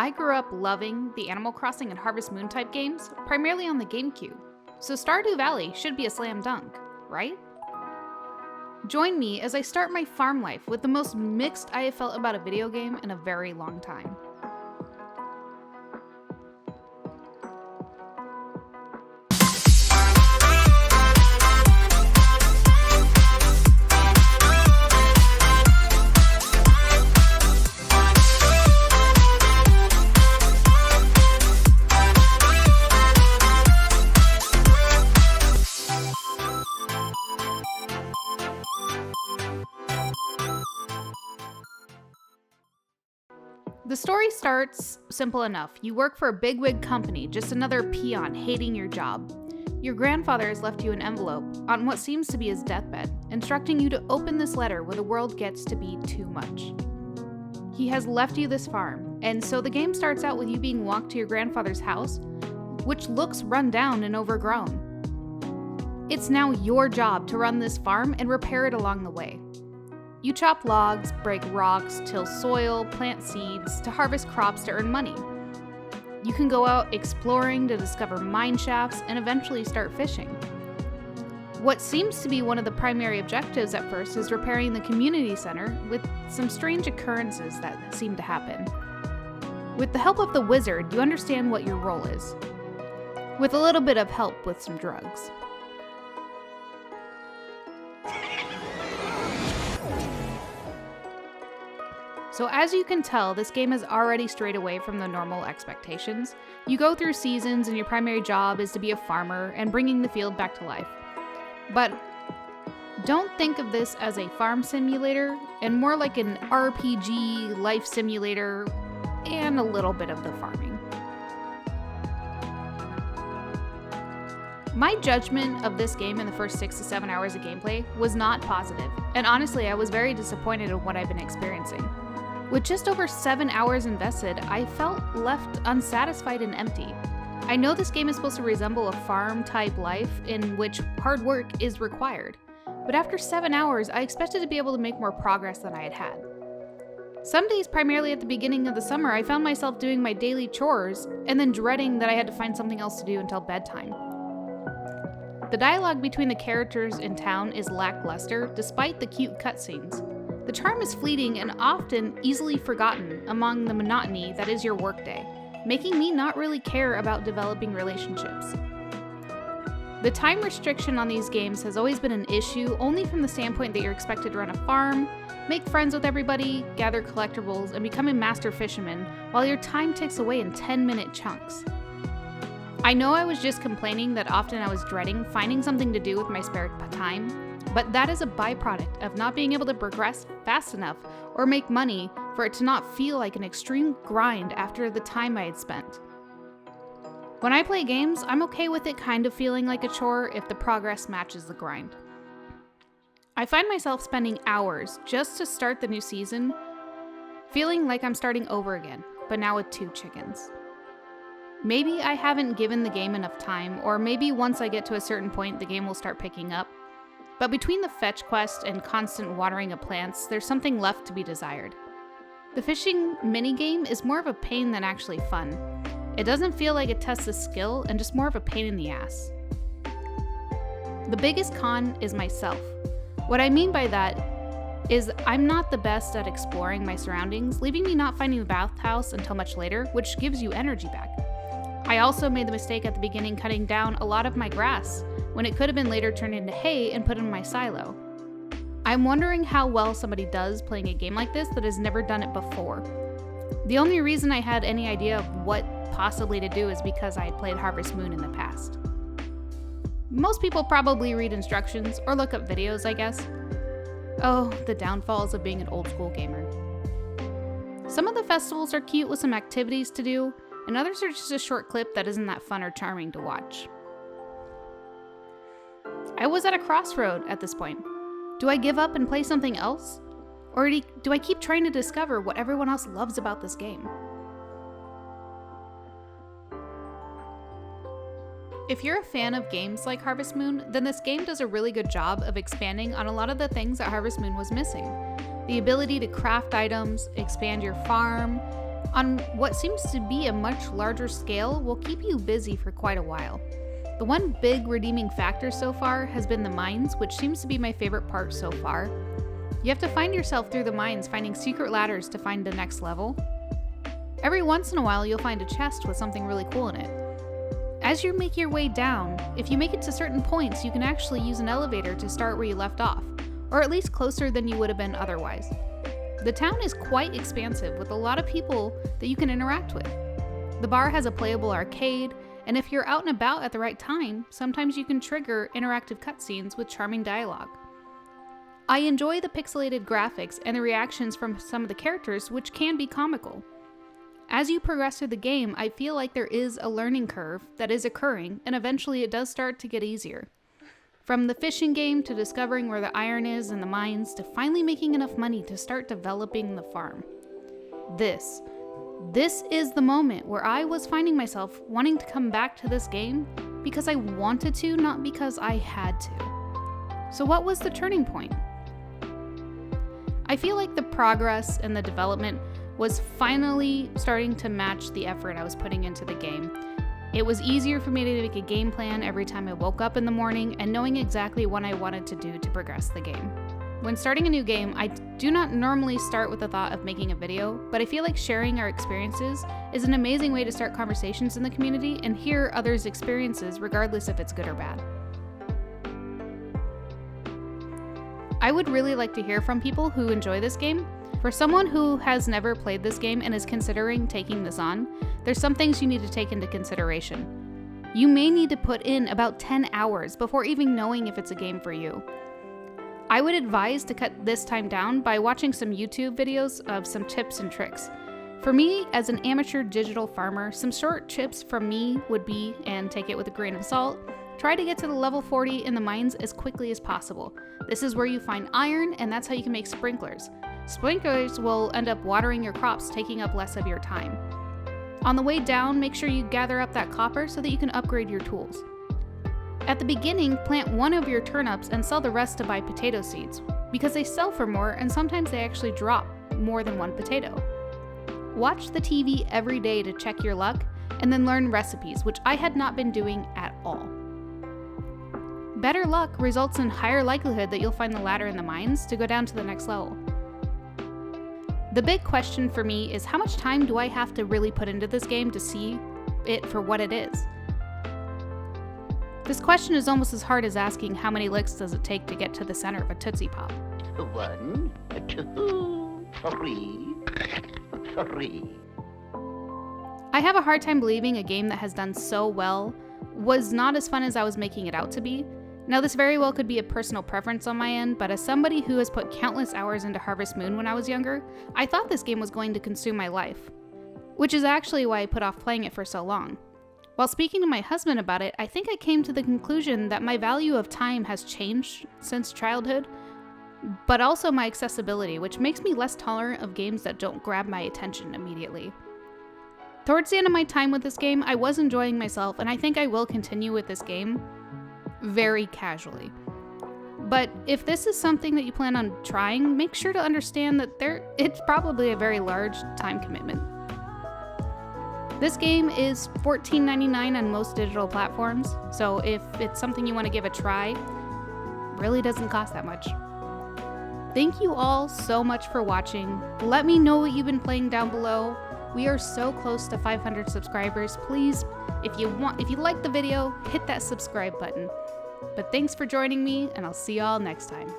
I grew up loving the Animal Crossing and Harvest Moon type games, primarily on the GameCube, so Stardew Valley should be a slam dunk, right? Join me as I start my farm life with the most mixed I have felt about a video game in a very long time. The story starts simple enough. You work for a bigwig company, just another peon hating your job. Your grandfather has left you an envelope on what seems to be his deathbed, instructing you to open this letter when the world gets to be too much. He has left you this farm, and so the game starts out with you being walked to your grandfather's house, which looks run down and overgrown. It's now your job to run this farm and repair it along the way. You chop logs, break rocks, till soil, plant seeds, to harvest crops to earn money. You can go out exploring to discover mine shafts and eventually start fishing. What seems to be one of the primary objectives at first is repairing the community center with some strange occurrences that seem to happen. With the help of the wizard, you understand what your role is, with a little bit of help with some drugs. So as you can tell, this game has already strayed away from the normal expectations. You go through seasons and your primary job is to be a farmer and bringing the field back to life. But don't think of this as a farm simulator, and more like an RPG life simulator and a little bit of the farming. My judgment of this game in the first 6 to 7 hours of gameplay was not positive, and honestly I was very disappointed in what I've been experiencing. With just over 7 hours invested, I felt left unsatisfied and empty. I know this game is supposed to resemble a farm-type life in which hard work is required, but after 7 hours, I expected to be able to make more progress than I had had. Some days, primarily at the beginning of the summer, I found myself doing my daily chores and then dreading that I had to find something else to do until bedtime. The dialogue between the characters in town is lackluster, despite the cute cutscenes. The charm is fleeting and often easily forgotten among the monotony that is your workday, making me not really care about developing relationships. The time restriction on these games has always been an issue, only from the standpoint that you're expected to run a farm, make friends with everybody, gather collectibles, and become a master fisherman, while your time ticks away in 10-minute chunks. I know I was just complaining that often I was dreading finding something to do with my spare time, but that is a byproduct of not being able to progress fast enough or make money for it to not feel like an extreme grind after the time I had spent. When I play games, I'm okay with it kind of feeling like a chore if the progress matches the grind. I find myself spending hours just to start the new season, feeling like I'm starting over again, but now with 2 chickens. Maybe I haven't given the game enough time, or maybe once I get to a certain point, the game will start picking up. But between the fetch quest and constant watering of plants, there's something left to be desired. The fishing minigame is more of a pain than actually fun. It doesn't feel like it tests the skill and just more of a pain in the ass. The biggest con is myself. What I mean by that is I'm not the best at exploring my surroundings, leaving me not finding the bathhouse until much later, which gives you energy back. I also made the mistake at the beginning cutting down a lot of my grass, when it could have been later turned into hay and put in my silo. I'm wondering how well somebody does playing a game like this that has never done it before. The only reason I had any idea of what possibly to do is because I had played Harvest Moon in the past. Most people probably read instructions or look up videos, I guess. Oh, the downfalls of being an old school gamer. Some of the festivals are cute with some activities to do, and others are just a short clip that isn't that fun or charming to watch. I was at a crossroad at this point. Do I give up and play something else? Or do I keep trying to discover what everyone else loves about this game? If you're a fan of games like Harvest Moon, then this game does a really good job of expanding on a lot of the things that Harvest Moon was missing. The ability to craft items, expand your farm, on what seems to be a much larger scale will keep you busy for quite a while. The one big redeeming factor so far has been the mines, which seems to be my favorite part so far. You have to find yourself through the mines, finding secret ladders to find the next level. Every once in a while, you'll find a chest with something really cool in it. As you make your way down, if you make it to certain points, you can actually use an elevator to start where you left off, or at least closer than you would have been otherwise. The town is quite expansive with a lot of people that you can interact with. The bar has a playable arcade, and if you're out and about at the right time, sometimes you can trigger interactive cutscenes with charming dialogue. I enjoy the pixelated graphics and the reactions from some of the characters, which can be comical. As you progress through the game, I feel like there is a learning curve that is occurring, and eventually it does start to get easier. From the fishing game to discovering where the iron is in the mines to finally making enough money to start developing the farm. This is the moment where I was finding myself wanting to come back to this game because I wanted to, not because I had to. So what was the turning point? I feel like the progress and the development was finally starting to match the effort I was putting into the game. It was easier for me to make a game plan every time I woke up in the morning and knowing exactly what I wanted to do to progress the game. When starting a new game, I do not normally start with the thought of making a video, but I feel like sharing our experiences is an amazing way to start conversations in the community and hear others' experiences regardless if it's good or bad. I would really like to hear from people who enjoy this game. For someone who has never played this game and is considering taking this on, there's some things you need to take into consideration. You may need to put in about 10 hours before even knowing if it's a game for you. I would advise to cut this time down by watching some YouTube videos of some tips and tricks. For me, as an amateur digital farmer, some short tips from me would be, and take it with a grain of salt, try to get to the level 40 in the mines as quickly as possible. This is where you find iron, and that's how you can make sprinklers. Sprinklers will end up watering your crops, taking up less of your time. On the way down, make sure you gather up that copper so that you can upgrade your tools. At the beginning, plant one of your turnips and sell the rest to buy potato seeds, because they sell for more and sometimes they actually drop more than one potato. Watch the TV every day to check your luck, and then learn recipes, which I had not been doing at all. Better luck results in higher likelihood that you'll find the ladder in the mines to go down to the next level. The big question for me is how much time do I have to really put into this game to see it for what it is? This question is almost as hard as asking how many licks does it take to get to the center of a Tootsie Pop. 1, 2, 3. I have a hard time believing a game that has done so well was not as fun as I was making it out to be. Now, this very well could be a personal preference on my end, but as somebody who has put countless hours into Harvest Moon when I was younger, I thought this game was going to consume my life, which is actually why I put off playing it for so long. While speaking to my husband about it, I think I came to the conclusion that my value of time has changed since childhood, but also my accessibility, which makes me less tolerant of games that don't grab my attention immediately. Towards the end of my time with this game, I was enjoying myself, and I think I will continue with this game very casually. But if this is something that you plan on trying, make sure to understand that it's probably a very large time commitment. This game is $14.99 on most digital platforms, so if it's something you want to give a try, it really doesn't cost that much. Thank you all so much for watching. Let me know what you've been playing down below. We are so close to 500 subscribers. Please, if you like the video, hit that subscribe button. But thanks for joining me, and I'll see y'all next time.